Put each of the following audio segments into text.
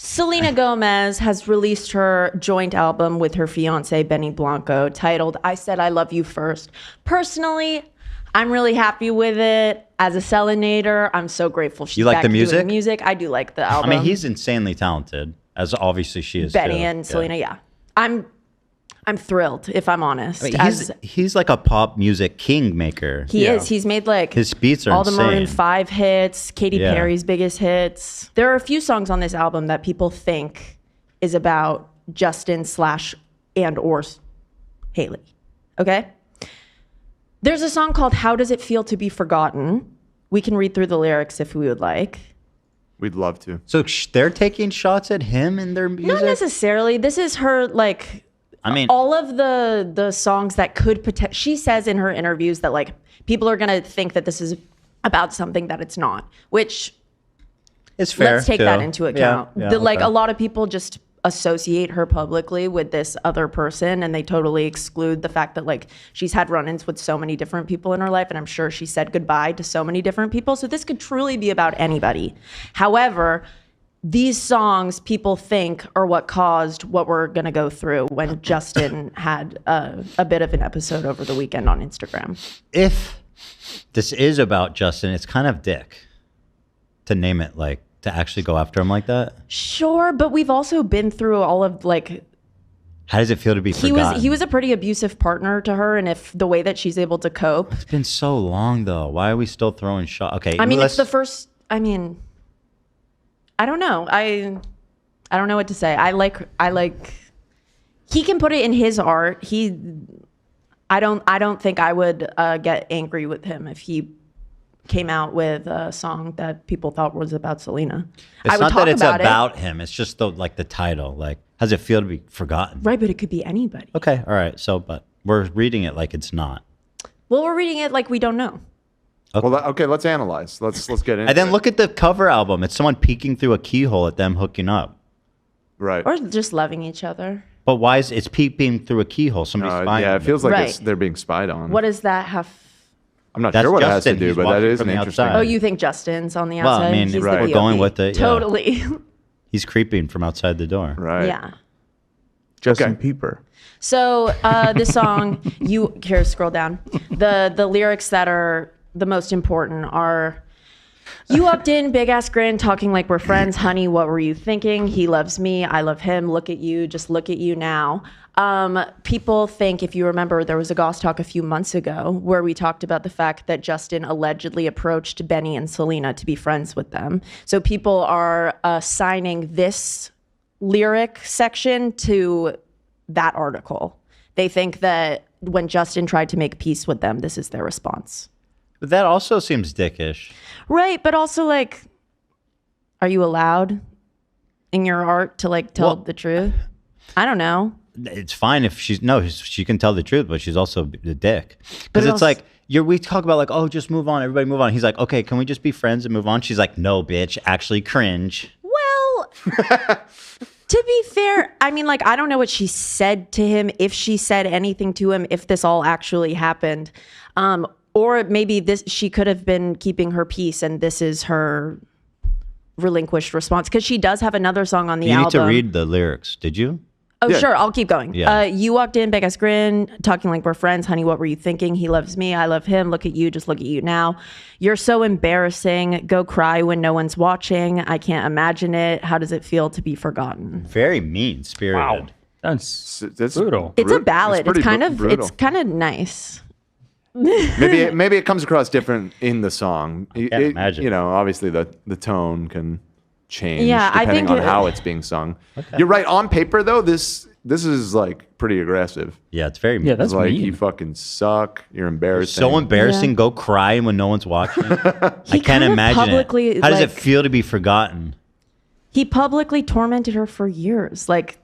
Selena Gomez has released her joint album with her fiance, Benny Blanco, titled I Said I Love You First. Personally, I'm really happy with it. As a Selenator, I'm so grateful she's back doing music. I do like the album. I mean, he's insanely talented, as obviously she is Benny too. and Selena, yeah. I'm thrilled, if I'm honest. I mean, he's like a pop music kingmaker. He is. He's made like his beats are all insane. the Maroon 5 hits, Katy Perry's biggest hits. There are a few songs on this album that people think is about Justin / and or Haley. Okay? There's a song called How Does It Feel to Be Forgotten? We can read through the lyrics if we would like. We'd love to. So they're taking shots at him in their music? Not necessarily. This is her, like... I mean, all of the songs that could potentially, she says in her interviews that like people are gonna think that this is about something that it's not, which is fair. Let's take that into account. Like a lot of people just associate her publicly with this other person, and they totally exclude the fact that like she's had run-ins with so many different people in her life, and I'm sure she said goodbye to so many different people. So this could truly be about anybody. However, these songs people think are what caused what we're going to go through when Justin had a bit of an episode over the weekend on Instagram. If this is about Justin, it's kind of dick to name it, like to actually go after him like that. Sure, but we've also been through all of like... How does it feel to be forgotten? He was a pretty abusive partner to her, and if the way that she's able to cope... It's been so long though. Why are we still throwing shots? Okay, I mean, it's the first... I mean... I don't know. I don't know what to say. I like he can put it in his art. I don't think I would get angry with him if he came out with a song that people thought was about Selena. It's not that it's about him. It's just the title. Like, how does it feel to be forgotten? Right, but it could be anybody. Okay, all right. So, but we're reading it like it's not. Well, we're reading it like we don't know. Okay. Well, okay, let's analyze. Let's get into it. And then look at the cover album. It's someone peeking through a keyhole at them hooking up. Right. Or just loving each other. But why is it's peeping through a keyhole? Somebody's spying. Yeah, it feels like they're being spied on. What does that have? I'm not sure what it has to do, but that is an interesting. Oh, you think Justin's on the outside? Well, I mean, we're going with it. Yeah. Totally. He's creeping from outside the door. Right. Yeah. Justin Bieber. So this song, scroll down. The lyrics that are the most important are, you walked in, big ass grin, talking like we're friends. Honey, what were you thinking? He loves me. I love him. Look at you. Just look at you now. People think, if you remember, there was a Goss Talk a few months ago where we talked about the fact that Justin allegedly approached Benny and Selena to be friends with them. So people are assigning this lyric section to that article. They think that when Justin tried to make peace with them, this is their response. But that also seems dickish. Right, but also like, are you allowed in your art to like tell the truth? I don't know. It's fine if she can tell the truth, but she's also a dick. Because it's like, we talk about like, oh, just move on, everybody move on. He's like, okay, can we just be friends and move on? She's like, no, bitch, actually cringe. Well, to be fair, I mean, like, I don't know what she said to him, if she said anything to him, if this all actually happened. Or maybe she could have been keeping her peace, and this is her relinquished response, because she does have another song on the album. You need to read the lyrics. Did you? Oh, yeah. Sure. I'll keep going. Yeah. You walked in, big ass grin, talking like we're friends. Honey, what were you thinking? He loves me. I love him. Look at you. Just look at you now. You're so embarrassing. Go cry when no one's watching. I can't imagine it. How does it feel to be forgotten? Very mean-spirited. Wow. That's brutal. It's a ballad. It's kind of nice. maybe it comes across different in the song. I can't imagine. You know, obviously the tone can change depending on how it's being sung. Okay. You're right. On paper, though, this is like pretty aggressive. Yeah, it's very mean. Yeah, that's like mean. You fucking suck. You're embarrassing. So embarrassing. Yeah. Go cry when no one's watching. I can't imagine it. How does it feel to be forgotten? He publicly tormented her for years. Like,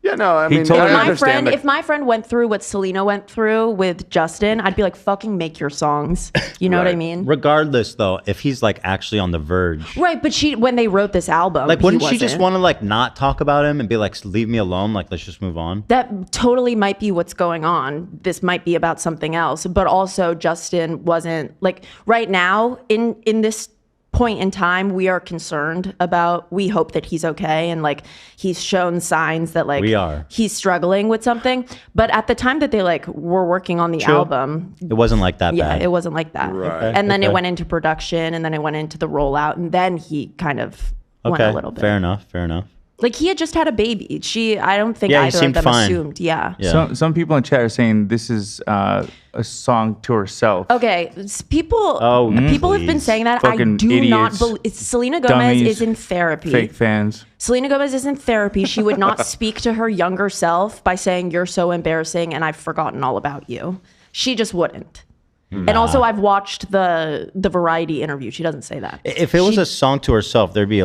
yeah, no, I mean, if my friend went through what Selena went through with Justin, I'd be like, fucking make your songs. You know what I mean? Regardless, though, if he's like actually on the verge. Right, but when they wrote this album, like, wouldn't she just want to like not talk about him and be like, leave me alone? Like, let's just move on. That totally might be what's going on. This might be about something else. But also, Justin wasn't like right now in this point in time, we are concerned about, we hope that he's okay. And like, he's shown signs that like he's struggling with something. But at the time that they like were working on the album, it wasn't like that bad. It wasn't like that. Right. And then it went into production, and then it went into the rollout, and then he kind of went a little bit. Fair enough. Like he had just had a baby. I don't think either of them assumed. Yeah. Some people in chat are saying this is a song to herself. Okay, people have been saying that. Fucking I do idiots, not believe. Selena Gomez dummies, is in therapy. Fake fans. Selena Gomez is in therapy. She would not speak to her younger self by saying, "You're so embarrassing, and I've forgotten all about you." She just wouldn't. Nah. And also, I've watched the Variety interview. She doesn't say that. If it was a song to herself, there'd be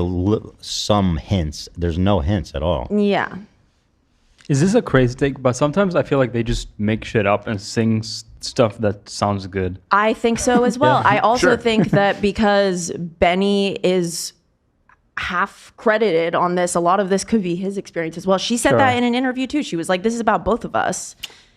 some hints. There's no hints at all. Yeah. Is this a crazy take? But sometimes I feel like they just make shit up and sing stuff that sounds good. I think so as well. I also think that because Benny is half credited on this, a lot of this could be his experience as well. She said that in an interview too. She was like, this is about both of us.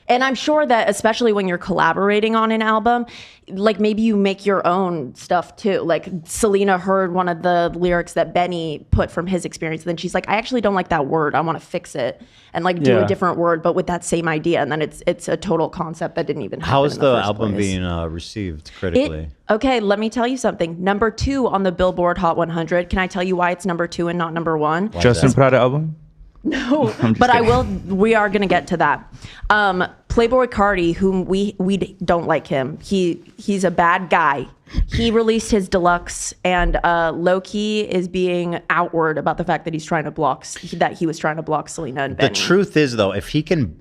And I'm sure that especially when you're collaborating on an album, like maybe you make your own stuff too. Like Selena heard one of the lyrics that Benny put from his experience. And then she's like, I actually don't like that word. I want to fix it and like do a different word, but with that same idea. And then it's a total concept that didn't even happen. How is the album being received critically? Okay, let me tell you something. Number 2 on the Billboard Hot 100. Can I tell you why it's number 2 and not number 1? Justin Prada album? No, but we are going to get to that. Playboy Carti, whom we don't like him. He's a bad guy. He released his deluxe, and low-key is being outward about the fact that he was trying to block Selena and Benny. The truth is though, if he can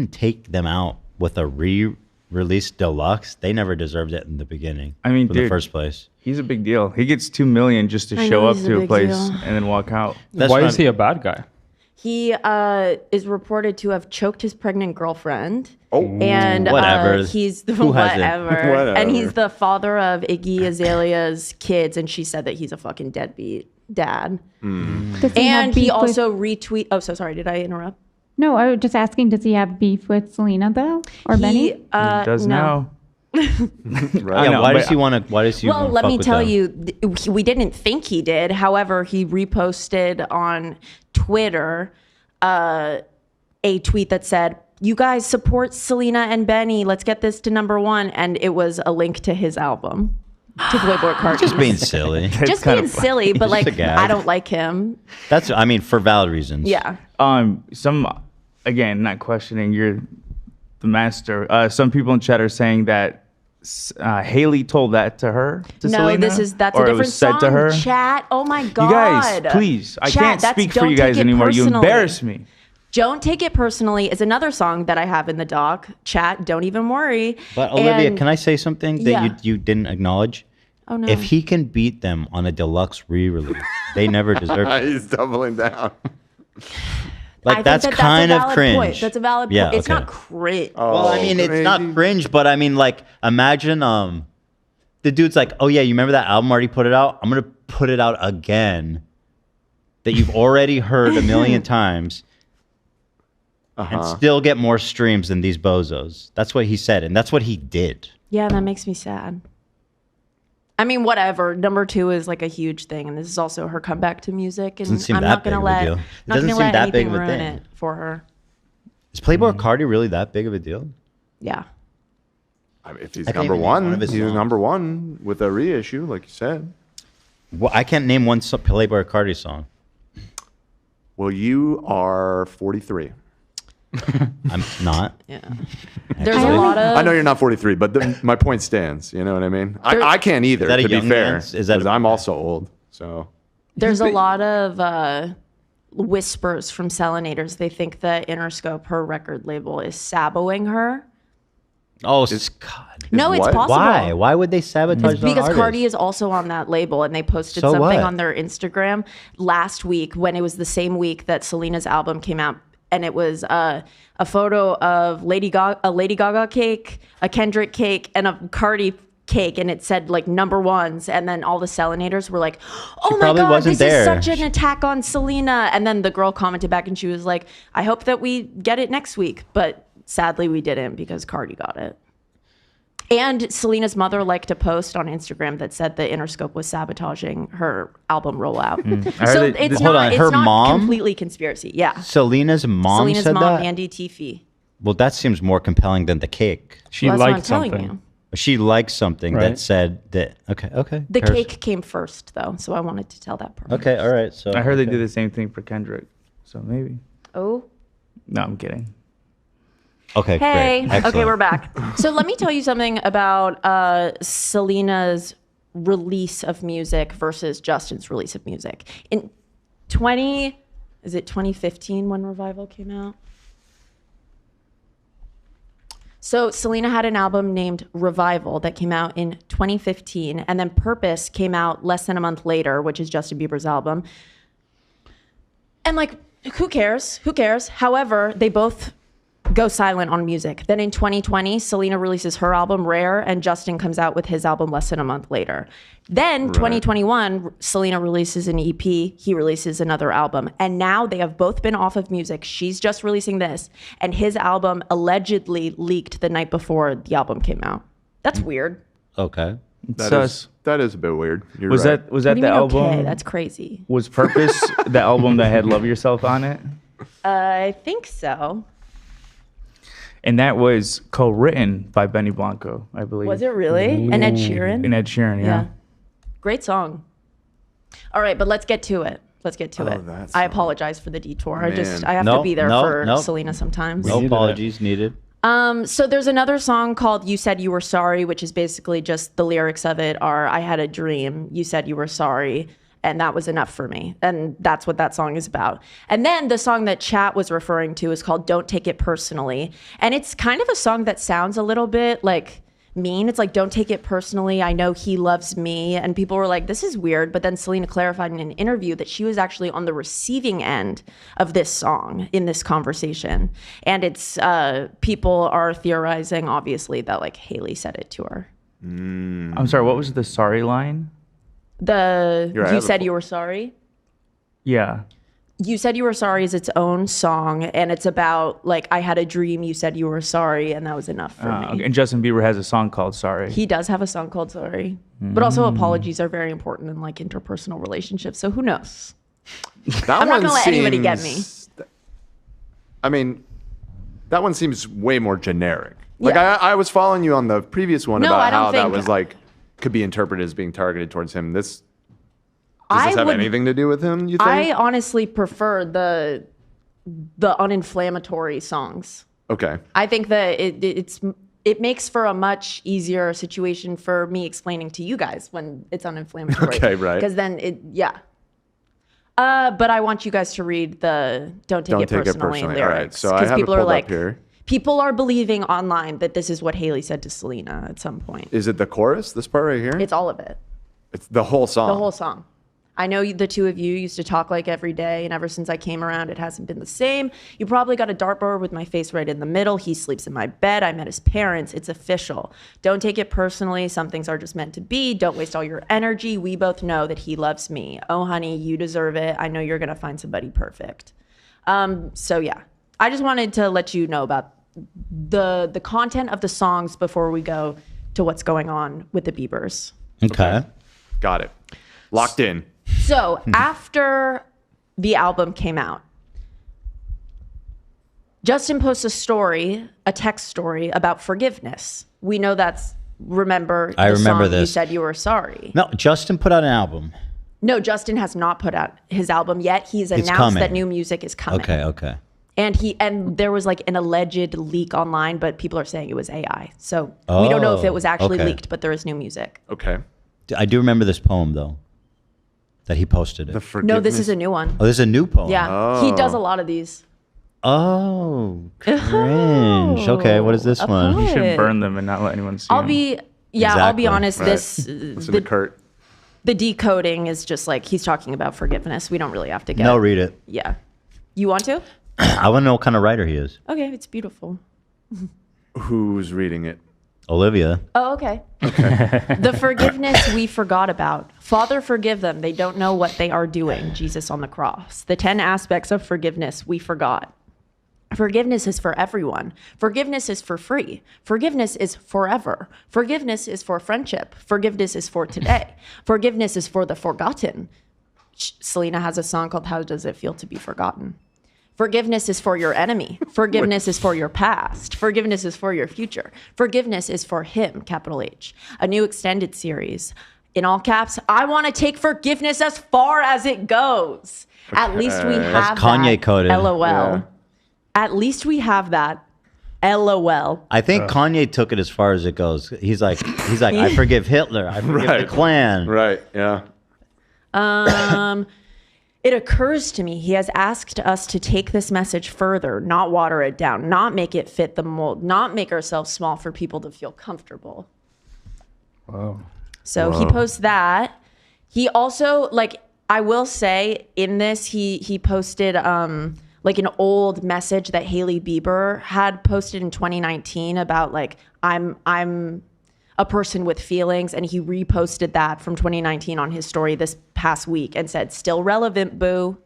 take them out with a released deluxe, they never deserved it in the begining. I mean, in the first place. He's a big deal. He gets $2 million just to show up to a place and then walk out. Why is he a bad guy? He is reported to have choked his pregnant girlfriend. Oh, and whatever. He's whatever. And he's the father of Iggy Azalea's kids, and she said that he's a fucking deadbeat dad. And he also retweet. Oh, so sorry. Did I interrupt? No, I was just asking, does he have beef with Selena though, or Benny? He does now. Right. Yeah, why does he want to? Why does he? Well, let me tell you, we didn't think he did. However, he reposted on Twitter a tweet that said, "You guys support Selena and Benny. Let's get this to number 1." And it was a link to his album, to Playboy Carti. Just being silly. Just being silly, but like I don't like him. I mean, for valid reasons. Yeah. Again, not questioning, you're the master. Some people in chat are saying that Haley told that to her, to Selena? That's a different or it was said song. To her? Chat. Oh my God. You guys, please. I can't speak for you guys anymore. You embarrass me. Don't Take It Personally is another song that I have in the doc. Chat, don't even worry. But Olivia, can I say something that you didn't acknowledge? Oh no. If he can beat them on a deluxe re-release, they never deserve it. He's doubling down. Like that's kind of cringe. Point. That's a valid point. Yeah, it's not cringe. Well, I mean, it's not cringe, but I mean, like, imagine the dude's like, oh yeah, you remember that album already put it out? I'm gonna put it out again that you've already heard a million times and still get more streams than these bozos. That's what he said, and that's what he did. Yeah, that makes me sad. I mean, whatever. Number 2 is like a huge thing, and this is also her comeback to music. And I'm not gonna let anything ruin it for her. Is Playboy Carti really that big of a deal? Yeah. I mean, if he's number 1, he's number 1 with a reissue, like you said. Well, I can't name one Playboy Carti song. Well, you are 43. I'm not. Yeah. There's a lot of. I know you're not 43, but my point stands. You know what I mean? I can't either. To be fair, is that I'm also old. So there's a lot of whispers from Selenators. They think that Interscope, her record label, is saboing her. Oh, God. No, it's possible. Why? Why would they sabotage the because artist? Carti is also on that label, and they posted something on their Instagram last week when it was the same week that Selena's album came out. And it was a photo of a Lady Gaga cake, a Kendrick cake, and a Carti cake, and it said like number 1s. And then all the Selenators were like, "Oh my God, this is such an attack on Selena!" And then the girl commented back, and she was like, "I hope that we get it next week," but sadly we didn't because Carti got it. And Selena's mother liked a post on Instagram that said that Interscope was sabotaging her album rollout. So it's Hold not, on, her it's not mom? completely conspiracy. Yeah. Selena's mom said mom, that? Mandy Tiffy. Well, that seems more compelling than the cake. She Well, that's what I'm liked telling something. you. She liked something that Right. said that. Okay. The Paris- cake came first, though, so I wanted to tell that part. Okay, all right. So I heard they okay. do the same thing for Kendrick. So maybe. Oh. No, I'm kidding. Okay, Hey. great. Okay, we're Excellent. back. So let me tell you something about Selena's release of music versus Justin's release of music. In 2015 when Revival came out? So Selena had an album named Revival that came out in 2015, and then Purpose came out less than a month later, which is Justin Bieber's album. And like, who cares? Who cares? However, they both go silent on music. Then in 2020, Selena releases her album Rare, and Justin comes out with his album less than a month later. Then 2021, Selena releases an EP, he releases another album. And now they have both been off of music. She's just releasing this, and his album allegedly leaked the night before the album came out. That's weird. Okay. That is a bit weird. You're Was right. that was What that do the you mean, album? okay? That's crazy. Was Purpose the album that had Love Yourself on it? I think so. And that was co-written by Benny Blanco, I believe. Was it really? And Ed Sheeran? And Ed Sheeran, yeah. Great song. All right, but let's get to it. Let's get to it. that I song. apologize for the detour. I Man. have to Nope, be there nope, for nope. Selena sometimes. No needed it. apologies needed. So there's another song called You Said You Were Sorry, which is basically just the lyrics of it are I had a dream, you said you were sorry, and that was enough for me. And that's what that song is about. And then the song that Chat was referring to is called Don't Take It Personally. And it's kind of a song that sounds a little bit like mean. It's like, don't take it personally. I know he loves me. And people were like, this is weird. But then Selena clarified in an interview that she was actually on the receiving end of this song in this conversation. And it's people are theorizing, obviously, that like Haley said it to her. I'm sorry, what was the sorry line? You said you were sorry. Yeah. You Said You Were Sorry is its own song, and it's about like I had a dream, you said you were sorry, and that was enough for me. Okay. And Justin Bieber has a song called Sorry. He does have a song called Sorry, but also apologies are very important in like interpersonal relationships. So who knows? I'm not gonna let anybody get me. I mean, that one seems way more generic. Like Yeah. I was following you on the previous one No, I about don't how that think- was like could be interpreted as being targeted towards him. Does this have would- anything to do with him? You think? I honestly prefer the uninflammatory songs. Okay. I think that it makes for a much easier situation for me explaining to you guys when it's uninflammatory. Okay, right. Because then but I want you guys to read the Don't Take It Personally All right. lyrics. So I have it people are pulled like, up here. people are believing online that this is what Haley said to Selena at some point. Is it the chorus? This part right here? It's all of it. It's the whole song. The whole song. I know the two of you used to talk like every day, and ever since I came around, it hasn't been the same. You probably got a dartboard with my face right in the middle. He sleeps in my bed. I met his parents. It's official. Don't take it personally. Some things are just meant to be. Don't waste all your energy. We both know that he loves me. Oh, honey, you deserve it. I know you're going to find somebody perfect. So, yeah. I just wanted to let you know about the content of the songs before we go to what's going on with the Biebers. Okay. Got it. Locked in. So after the album came out, Justin posts a text story about forgiveness. We know that's, I remember song this. You Said You Were Sorry. No, Justin put out an album. No, Justin has not put out his album yet. He's announced coming. that new music is coming. Okay. And there was like an alleged leak online, but people are saying it was AI. So we don't know if it was actually okay. leaked, but there is new music. Okay. I do remember this poem though, that he posted it. The forgiveness. No, this is a new one. Oh, this is a new poem. Yeah, he does a lot of these. Oh, cringe. Okay, what is this one? You should Good. burn them and not let anyone see I'll them. be Exactly. honest. Right. Listen to Kurt. The decoding is just like he's talking about forgiveness. We don't really have to get. No, read it. Yeah, you want to? I want to know what kind of writer he is. Okay, it's beautiful. Who's reading it? Olivia. Oh, okay. The forgiveness we forgot about. Father, forgive them. They don't know what they are doing. Jesus on the cross. The 10 aspects of forgiveness we forgot. Forgiveness is for everyone. Forgiveness is for free. Forgiveness is forever. Forgiveness is for friendship. Forgiveness is for today. Forgiveness is for the forgotten. Selena has a song called How Does It Feel to Be Forgotten? Forgiveness is for your enemy. Forgiveness is for your past. Forgiveness is for your future. Forgiveness is for him, capital H. A new extended series. In all caps, I want to take forgiveness as far as it goes. At least we have That's Kanye that. coded. LOL. Yeah. At least we have that. LOL. I think Kanye took it as far as it goes. He's like, I forgive Hitler. I forgive the Klan. Right. Yeah. It occurs to me he has asked us to take this message further, not water it down, not make it fit the mold, not make ourselves small for people to feel comfortable. Wow. So he posts that. He also, like, I will say in this, he posted like an old message that Hailey Bieber had posted in 2019 about like, I'm a person with feelings, and he reposted that from 2019 on his story this past week and said, still relevant, boo.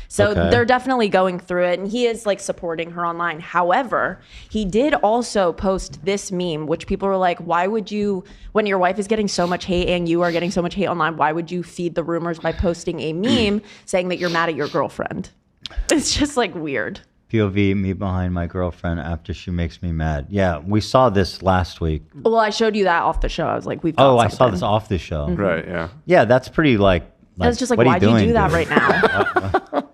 So they're definitely going through it, and he is like supporting her online. However, he did also post this meme, which people were like, why would you, when your wife is getting so much hate and you are getting so much hate online, why would you feed the rumors by posting a meme saying that you're mad at your girlfriend? It's just like weird. POV, me behind my girlfriend after she makes me mad. Yeah, we saw this last week. Well, I showed you that off the show. I was like, we've got I saw something. this off the show. Right. Yeah. Yeah, that's pretty like I was just like, what are why do you doing, do that dude? right now?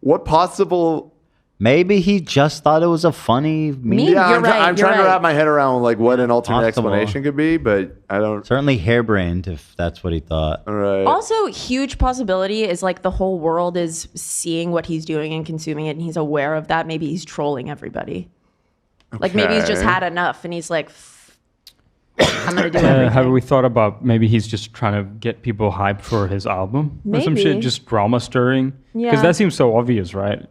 What possible? Maybe he just thought it was a funny meme. Me? Yeah, You're I'm, right, I'm you're trying to right. wrap my head around like what an alternate Possible. explanation could be, but I don't. Certainly harebrained if that's what he thought. All right. Also, huge possibility is like the whole world is seeing what he's doing and consuming it, and he's aware of that. Maybe he's trolling everybody. Like maybe he's just Okay. had enough, and he's like, I'm gonna do everything. Have we thought about maybe he's just trying to get people hyped for his album or some Maybe. shit, just drama stirring? Yeah. Because that seems so obvious, right?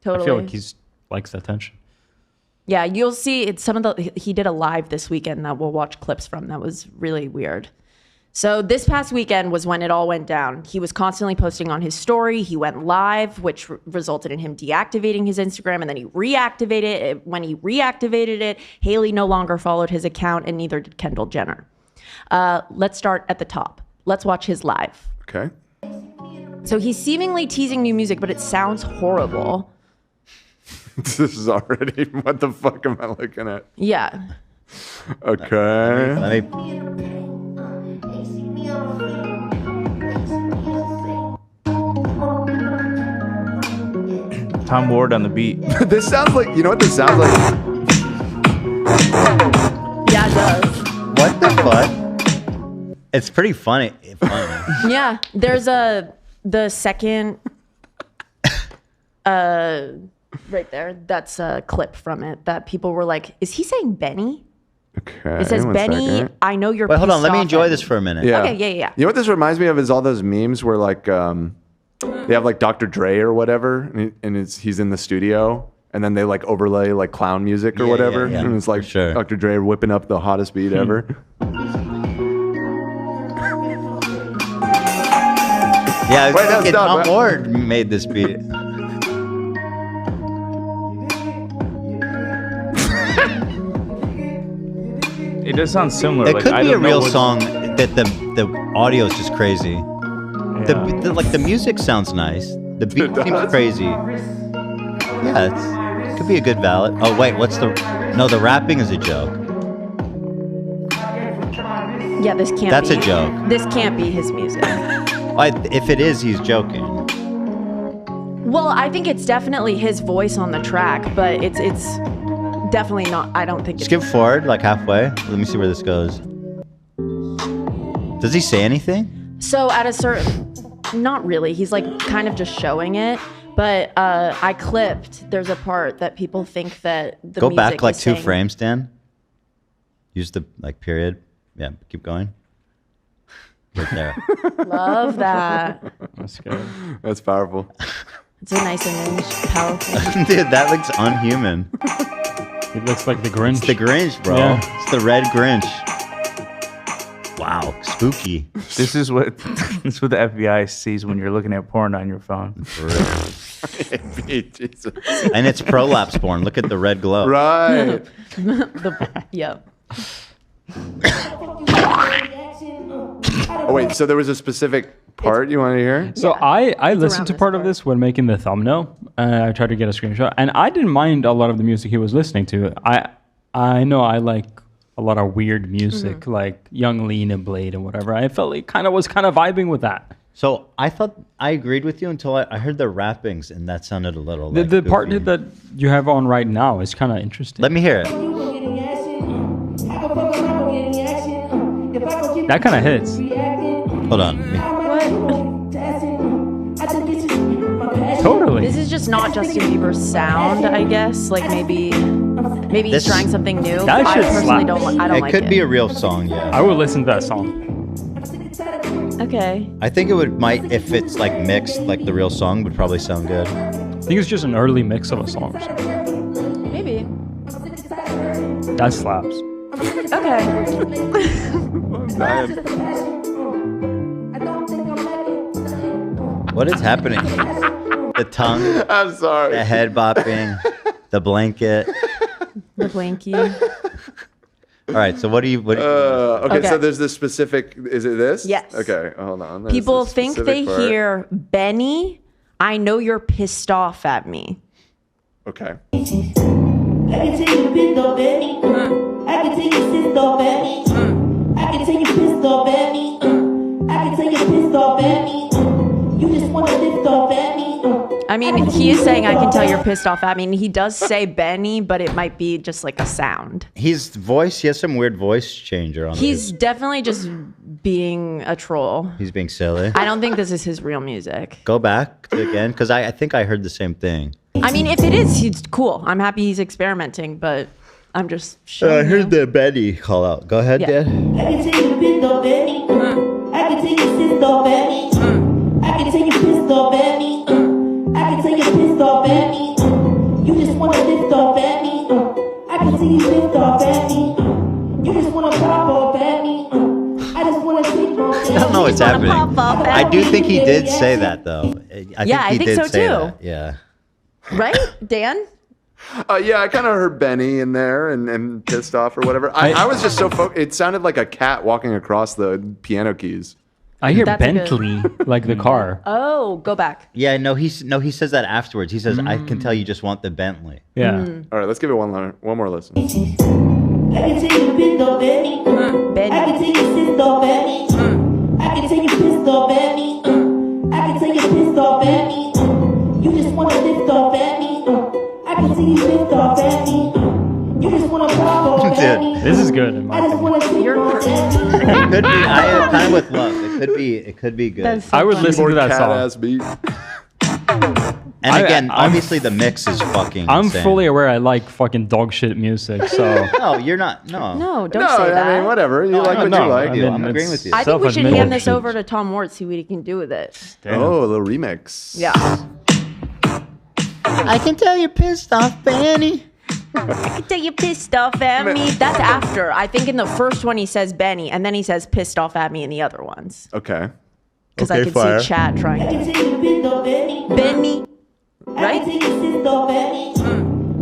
Totally. I feel like he's likes the attention. Yeah, you'll see. It's some of the. He did a live this weekend that we'll watch clips from. That was really weird. So this past weekend was when it all went down. He was constantly posting on his story. He went live, which resulted in him deactivating his Instagram, and then he reactivated it. When he reactivated it, Hailey no longer followed his account, and neither did Kendall Jenner. Let's start at the top. Let's watch his live. Okay. So he's seemingly teasing new music, but it sounds horrible. This is already. What the fuck am I looking at? Yeah. Okay. Let me, Tom Ward on the beat. This sounds like. You know what this sounds like? Yeah, it does. what the fuck? It's pretty funny. Yeah, there's the second right there. That's a clip from it that people were like, "Is he saying Benny?" Okay. It says, one "Benny, second. I know you're." Wait, hold on. pissed Let me off enjoy at this me." for a minute. Yeah. Okay, yeah. You know what this reminds me of is all those memes where like they have like Dr. Dre or whatever, and he's in the studio, and then they like overlay like clown music or Yeah, whatever, yeah, yeah. and it's like For sure. Dr. Dre whipping up the hottest beat ever. Yeah, Wait, no, fucking stop. Tom Ward made this beat. It does sound similar. It like, could I be a don't know real what's- song that the audio is just crazy. Yeah. The music sounds nice. The beat It does. seems crazy. Yeah, it could be a good ballad. Oh wait, the rapping is a joke. Yeah, this can't. That's be, a joke. This can't be his music. If it is, he's joking. Well, I think it's definitely his voice on the track, but it's definitely not. I don't think it's. Skip forward like halfway. Let me see where this goes. Does he say anything? So at a certain, not really. He's like kind of just showing it. But I clipped. There's a part that people think that the Go music back like is 2 saying- frames, Dan. Use the like period. Yeah, keep going. Right there. Love that. That's good. That's powerful. It's a nice image. Powerful. Dude, that looks unhuman. It looks like the Grinch. It's the Grinch, bro. Yeah. It's the red Grinch. Wow, spooky. This is what the FBI sees when you're looking at porn on your phone. Jesus. And it's prolapse porn. Look at the red glow. Right. Yep. Oh wait, so there was a specific part you want to hear? So I listened to this part of this when making the thumbnail. I tried to get a screenshot, and I didn't mind a lot of the music he was listening to. I know I like a lot of weird music, like Young Lean and Blade and whatever. I felt like was kind of vibing with that. So I thought I agreed with you until I heard the rappings, and that sounded a little. The Like, part goofy. that you have on right now is kind of interesting. Let me hear it. That kind of hits. Hold on. Totally. This is just not Justin Bieber's sound, I guess. Like maybe he's This- trying something new. That I shit personally slaps. don't. I don't It like could it. be a real song, yeah. I would listen to that song. Okay. I think it might if it's like mixed, like the real song would probably sound good. I think it's just an early mix of a song or something. Maybe. That slaps. Okay. What is happening? The tongue, I'm sorry. the head bopping, the blanket. The blankie. All right, so what do you? Okay, Okay. so there's this specific. Is it this? Yes. Okay, hold on. There's People this think they specific part. hear Benny. I know you're pissed off at me. Okay. I can tell you pissed off at me. I can tell you pissed off at me. I can tell you pissed off at me. I can tell you pissed off at me. You just want to pissed off at me. I mean, he is saying I can tell you're pissed off at me. And he does say Benny, but it might be just like a sound. His voice, he has some weird voice changer on. He's definitely just being a troll. He's being silly. I don't think this is his real music. Go back to again, because I think I heard the same thing. I mean, if it is, he's cool. I'm happy he's experimenting, but I'm just showing you. the Betty call out. Go ahead, Yeah. Dad. I can tell you pissed off at me. I can tell you pissed off at me. I can tell you pissed off at me. I can tell you pissed off at me. You just want to pissed off at me. I can tell you pissed off at me. You just want to pop off at me. I just want to take off at me. I don't know what's wanna happening. pop up I at do me. think he did say that though. I think did so, say too. that. Yeah. Right, Dan? Yeah, I kind of heard Benny in there and pissed off or whatever. I was just so focused. It sounded like a cat walking across the piano keys. I hear That's a good- Bentley, like the car. Oh, go back. Yeah, he says that afterwards. He says, "I can tell you just want the Bentley." Yeah. All right, let's give it one more listen. I can tell you pissed off at me. I Benny. can tell you pissed off at me. I can tell you pissed off at me. I can tell you pissed off at me. You just want to pissed off at me. I can tell you pissed off at me. You just want to pop off at me. This is good in my I just opinion. want to take You're off at me. It could be. I am kind of with love. It could be good. That's so I would funny. listen to that cat song. ass beat. And again, I'm- obviously the mix is fucking. I'm insane. fully aware I like fucking dog shit music, so No, you're not. No. No, don't No, say that. I mean whatever. You like what no, you like. I mean, I'm agreeing it's with you. I think we should self-admitted hand this shit. over to Tom Wart, see what he can do with it. Damn. Oh, a little remix. Yeah. I can tell you're pissed off, Benny. I can tell you pissed off at me. That's after. I think in the first one he says Benny, and then he says pissed off at me in the other ones. Okay. Because Okay, I can fire. see Chad trying I to. can tell you pissed off at me. Benny, I right? can tell you pissed off at me.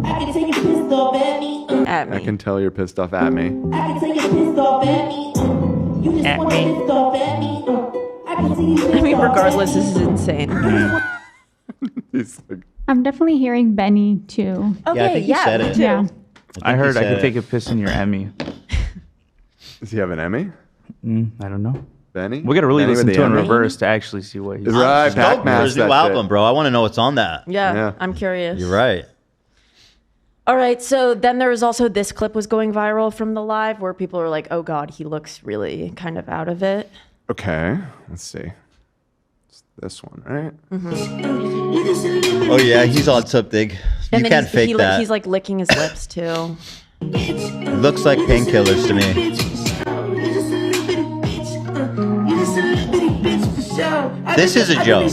I can tell you pissed off at me. At I me. can tell you're pissed off at me. I can tell you pissed off at me. You just want to pissed off at me. I can tell you pissed I mean, off at regardless, me. this is insane. He's like, I'm definitely hearing Benny too. Okay, I think you said me it. too. Yeah. I heard I said could it. take a piss in your Emmy. does he have an Emmy? I don't know. Benny? We gotta really Benny with listen the to it in Emmy? reverse to actually see what he's. Right, Dope Pac-Man. his new album, bro. I want to know what's on that. Yeah, Yeah. I'm curious. You're right. All right, so then there was also this clip was going viral from the live where people are like, oh God, he looks really kind of out of it. Okay, let's see. It's this one, right? Oh yeah, he's on something. You And then can't fake that. he's like licking his lips too. It looks like painkillers to me. This is a joke.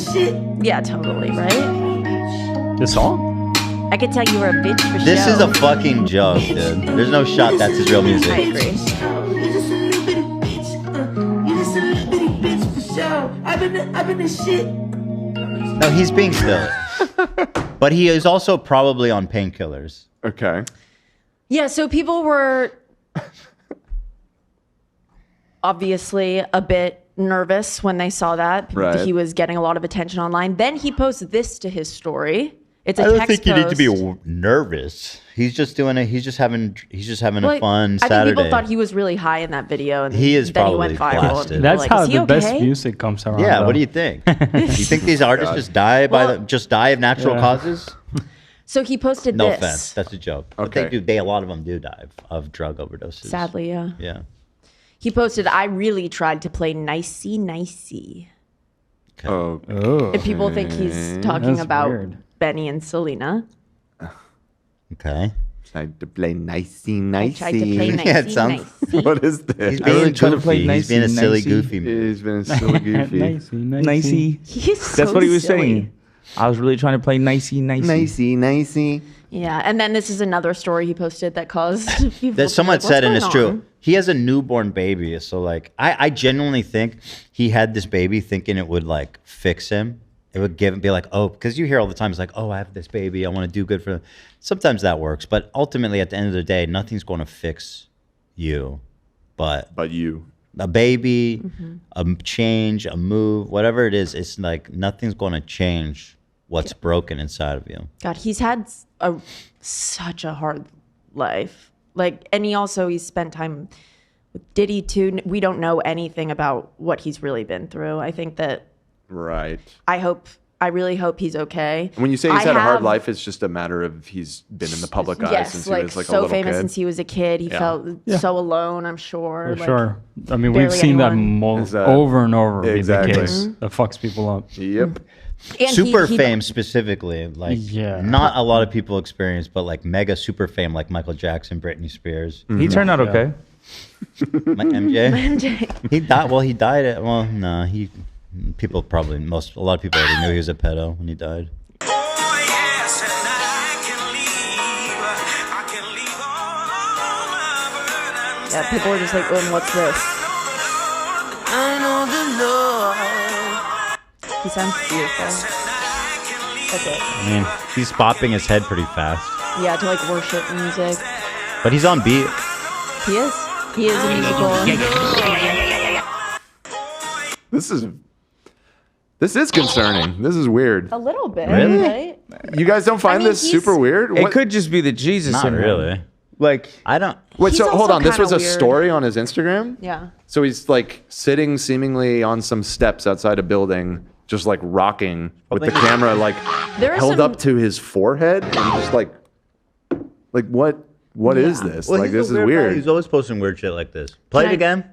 Yeah, totally, right? This song? I could tell you were a bitch for show. This is a fucking joke, dude. There's no shot that's his real I music. agree. I've been the shit. No, he's being silly. But he is also probably on painkillers. Okay. Yeah, so people were obviously a bit nervous when they saw that. Right. He was getting a lot of attention online. Then he posted this to his story. It's a I don't text think you need to be post. nervous. He's just doing it. He's just having a fun I Saturday. think people thought he was really high in that video, and He is then he probably went viral. blasted. And That's like, how is he the best okay? music comes around. Yeah, though. what do you think? You think these artists just die of natural Yeah. causes? So he posted No this. offense, that's a joke. Okay. But a lot of them do die of drug overdoses. Sadly, yeah. Yeah. He posted, "I really tried to play nicey nicey." Oh. If people think he's talking That's about weird. Benny and Selena. Okay. Tried to play nicey, I nicey. tried to play nicey Yeah, it sounds- nicey. What is this? He's I really being try to goofy. play He's nicey, being a silly, nicey. goofy man. He's been silly goofy. Nicey, Nicey. He's That's so what he was silly. saying. I was really trying to play nicey, nicey. Nicey, nicey. Yeah, and then this is another story he posted that caused people That to someone be like, said, and "What's it's going true. on?" He has a newborn baby, so like I genuinely think he had this baby thinking it would like fix him. It would be like, oh, because you hear all the time, it's like, oh, I have this baby, I want to do good for them. Sometimes that works, but ultimately, at the end of the day, nothing's going to fix you, but you. a baby, Mm-hmm. a change, a move, whatever it is, it's like nothing's going to change what's broken inside of you. God, he's had such a hard life. Like, and he's spent time with Diddy too. We don't know anything about what he's really been through. I think that Right. I really hope he's okay. When you say he's I had a hard have- life, it's just a matter of he's been in the public eye yes, since like, he was like a so little famous kid. since he was a kid. He felt so alone, I'm sure. For Like, sure. I mean, we've barely seen anyone. Is that- over and over Exactly. be the case. That fucks people up. Yep. and Super he- fame specifically, like Yeah. not a lot of people experience, but like mega super fame, like Michael Jackson, Britney Spears, He turned out okay. my MJ. He died. Well, he died. A lot of people already knew he was a pedo when he died. Yeah, people were just like, oh, and what's this? He sounds beautiful. That's it. I mean, he's bopping his head pretty fast, Yeah, to like worship music. but he's on beat. He is. He is a musical. This is concerning. This is weird. A little bit, Really? right? You guys don't find mean, this he's- super weird? It What- could just be the Jesus Not in him. really. Like, I don't. Wait, He's so hold also on. This kinda was a weird. story on his Instagram? Yeah. So he's like sitting seemingly on some steps outside a building, just like rocking with the camera like There are held some- up to his forehead and just like what is Yeah. this? Well, like he's this a is weird guy. weird. He's always posting weird shit like this. Play Can it I- again.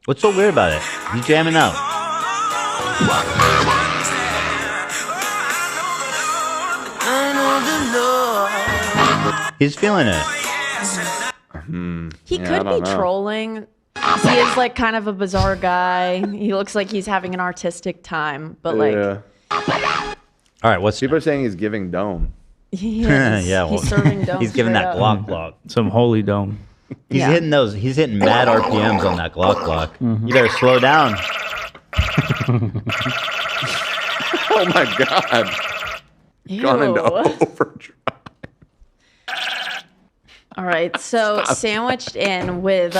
What's so weird about it? He's jamming out. He's feeling it. He Yeah, I could don't be know. trolling. He is like kind of a bizarre guy. He looks like he's having an artistic time, but like Yeah. All right, what's People are saying he's giving dome. he is. yeah, well, he's serving domes. he's giving straight that up. Glock. some holy dome. He's Yeah. hitting those. He's hitting mad RPMs on that Glock. Mm-hmm. You better slow down. Oh my god. Gone into Ew. overdrive. All right. So sandwiched in with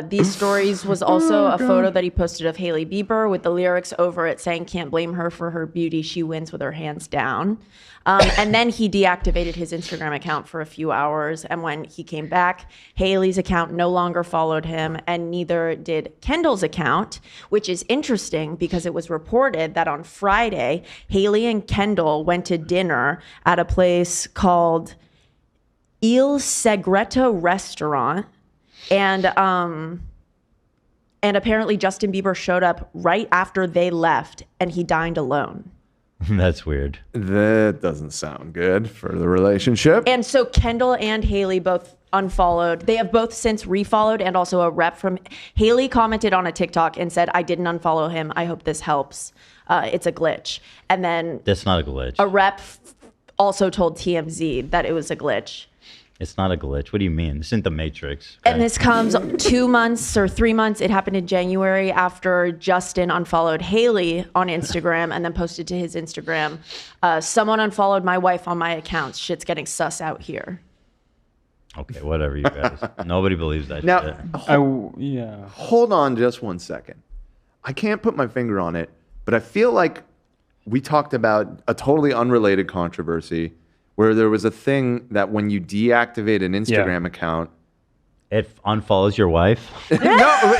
these stories was also a photo that he posted of Hailey Bieber with the lyrics over it saying, "Can't blame her for her beauty. She wins with her hands down." And then he deactivated his Instagram account for a few hours. And when he came back, Hailey's account no longer followed him, and neither did Kendall's account, which is interesting because it was reported that on Friday, Hailey and Kendall went to dinner at a place called Il Segreto restaurant, and apparently Justin Bieber showed up right after they left, and he dined alone. That's weird. That doesn't sound good for the relationship. And so Kendall and Hailey both unfollowed. They have both since refollowed, and also a rep from Hailey commented on a TikTok and said, "I didn't unfollow him. I hope this helps. It's a glitch." And then That's not a glitch. a rep also told TMZ that it was a glitch. It's not a glitch. What do you mean? This isn't the Matrix. And this comes 2 months or 3 months. It happened in January after Justin unfollowed Haley on Instagram and then posted to his Instagram. Someone unfollowed my wife on my accounts. Shit's getting sus out here. Okay, whatever, you guys. Nobody believes that Now, shit. hold on just 1 second. I can't put my finger on it, but I feel like we talked about a totally unrelated controversy where there was a thing that when you deactivate an Instagram account, It unfollows your wife. no,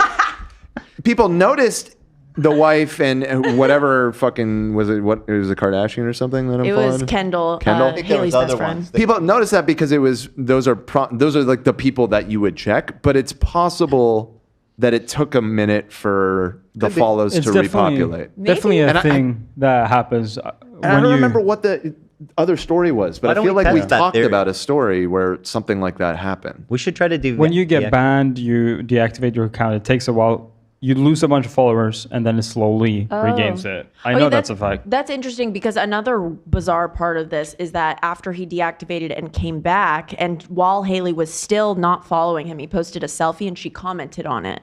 people noticed the wife and whatever fucking was it? What it was a Kardashian or something that It unfollowed? was Kendall, Kendall? Haley's best friend. People noticed that because it was those are like the people that you would check, but it's possible that it took a minute for the follows to repopulate. Definitely a And thing that happens. And I don't remember what the other story was, but I feel like we talked about a story where something like that happened. We should try to do. When you get banned, you deactivate your account. It takes a while. You lose a bunch of followers, and then it slowly regains it. I know that's a fact. That's interesting because another bizarre part of this is that after he deactivated and came back, and while Haley was still not following him, he posted a selfie and she commented on it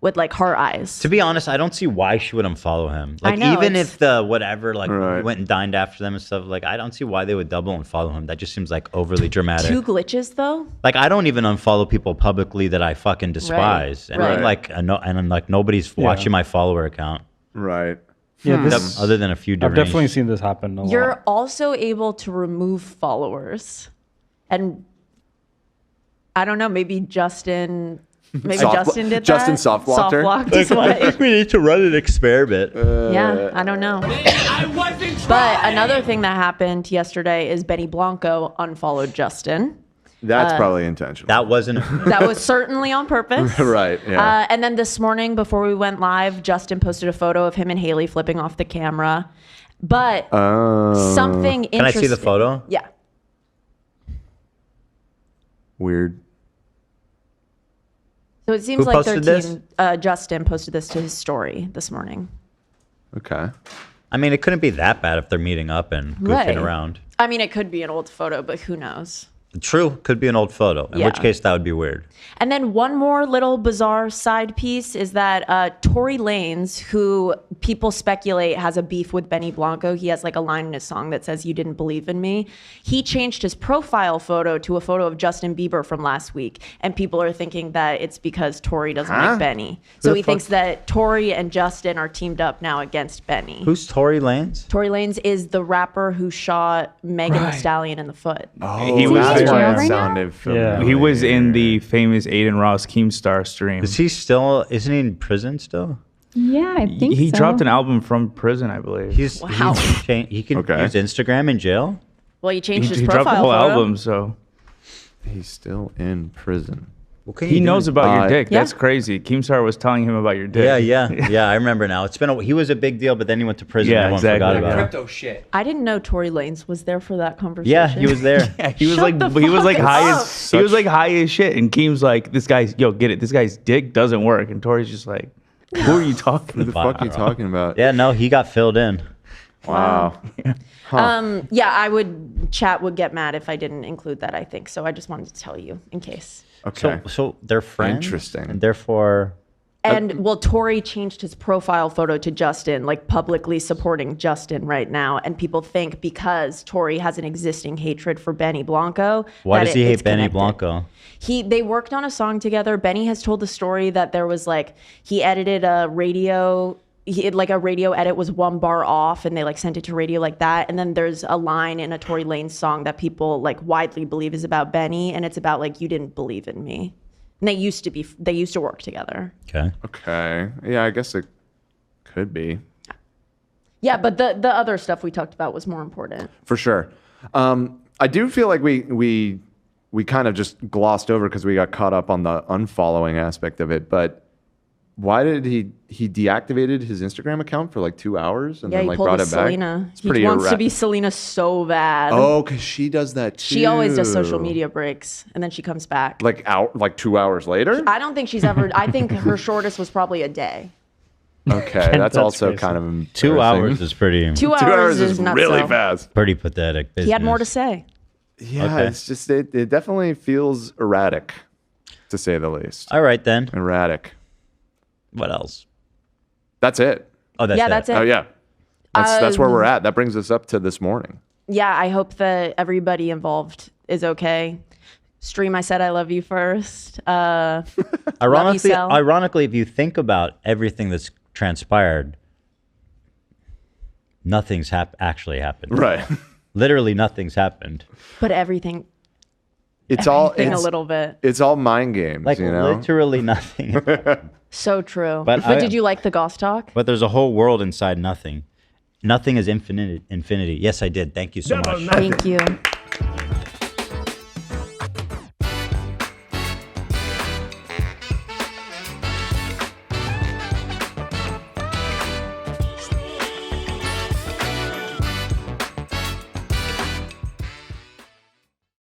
with like heart eyes. To be honest, I don't see why she would unfollow him. I Like know, even it's- if the whatever like went and dined after them and stuff, like I don't see why they would double unfollow him. That just seems like overly dramatic. 2 glitches though. Like I don't even unfollow people publicly that I fucking despise, and I'm like and like nobody's watching my follower account. Right. Yeah, this, Other than a few. I've definitely seen this happen a lot. You're also able to remove followers, and I don't know, maybe Justin. Maybe Justin did that. Justin soft-blocked her? Soft-blocked his I wife. think we need to run an experiment. Yeah, I don't know. But another thing that happened yesterday is Benny Blanco unfollowed Justin. That's probably intentional. That wasn't. That was certainly on purpose. Right, yeah. And then this morning, before we went live, Justin posted a photo of him and Haley flipping off the camera. But something interesting. Can I see the photo? Yeah. Weird. So it seems Who like their posted team, Justin posted this to his story this morning. Okay. I mean, it couldn't be that bad if they're meeting up and goofing around. I mean, it could be an old photo, but who knows? True, could be an old photo. In which case, that would be weird. And then one more little bizarre side piece is that Tory Lanez, who people speculate has a beef with Benny Blanco, he has like a line in his song that says, "You didn't believe in me." He changed his profile photo to a photo of Justin Bieber from last week. And people are thinking that it's because Tory doesn't like Benny. So he thinks that Tory and Justin are teamed up now against Benny. Who's Tory Lanez? Tory Lanez is the rapper who shot Megan Thee Stallion in the foot. He was That's in why jail it right now? sounded familiar. He was in the famous Aiden Ross Keemstar stream. Is he still? Isn't he in prison still? Yeah, I think He so. dropped an album from prison, I believe. Wow. He can use Instagram in jail. Well, he changed his he profile dropped the whole photo. album, so He's still in prison. What can he you do? knows about your dick. Yeah. That's crazy. Keemstar was telling him about your dick. Yeah. I remember now. It's been he was a big deal, but then he went to prison. Yeah, Everyone exactly. forgot about it. Crypto shit. I didn't know Tory Lanez was there for that conversation. Yeah, he was there. He was Shut like the he was like fuck high up. as he was like high as shit, and Keem's like, this guy's get it. This guy's dick doesn't work, and Tory's just like, who are you talking What the about? fuck are you talking about? Yeah, no, he got filled in. Wow. Yeah, I would get mad if I didn't include that, I think. So I just wanted to tell you in case. Okay. So they're friends. Interesting. And therefore, And well, Tory changed his profile photo to Justin, like publicly supporting Justin right now. And people think because Tory has an existing hatred for Benny Blanco. why that does he it's hate Benny connected. Blanco? They worked on a song together. Benny has told the story that there was like he edited a radio. Like a radio edit was 1 bar off, and they like sent it to radio like that. And then there's a line in a Tory Lanez song that people like widely believe is about Benny, and it's about like, "You didn't believe in me." And they used to work together. Okay. Okay. Yeah, I guess it could be. Yeah, but the other stuff we talked about was more important. For sure. I do feel like we kind of just glossed over because we got caught up on the unfollowing aspect of it. But why did he deactivated his Instagram account for like 2 hours and Yeah, then he like pulled brought a it back? Selena. It's He pretty wants to be Selena so bad. Oh, because she does that too. She always does social media breaks, and then she comes back. Like 2 hours later? I don't think she's ever. I think her shortest was probably a day. Okay, that's That's also crazy. kind of embarrassing. 2 hours is pretty 2 hours, 2 hours is nuts, really though. fast. pretty pathetic business. He had more to say. Yeah, Okay. it's just it definitely feels erratic, to say the least. All right then. Erratic. What else? That's it. Oh, that's Yeah, that's it. Oh yeah, that's where we're at. That brings us up to this morning. Yeah, I hope that everybody involved is okay. Stream, I said I love you first. Ironically, Sal. ironically, if you think about everything that's transpired, nothing's actually happened. Right. Literally, nothing's happened. But everything It's a little bit. It's all mind games, Like you know. literally nothing. So true. But But did you like the Goss talk? But there's a whole world inside nothing. Nothing is infinity. Yes, I did. Thank you so much. Thank you.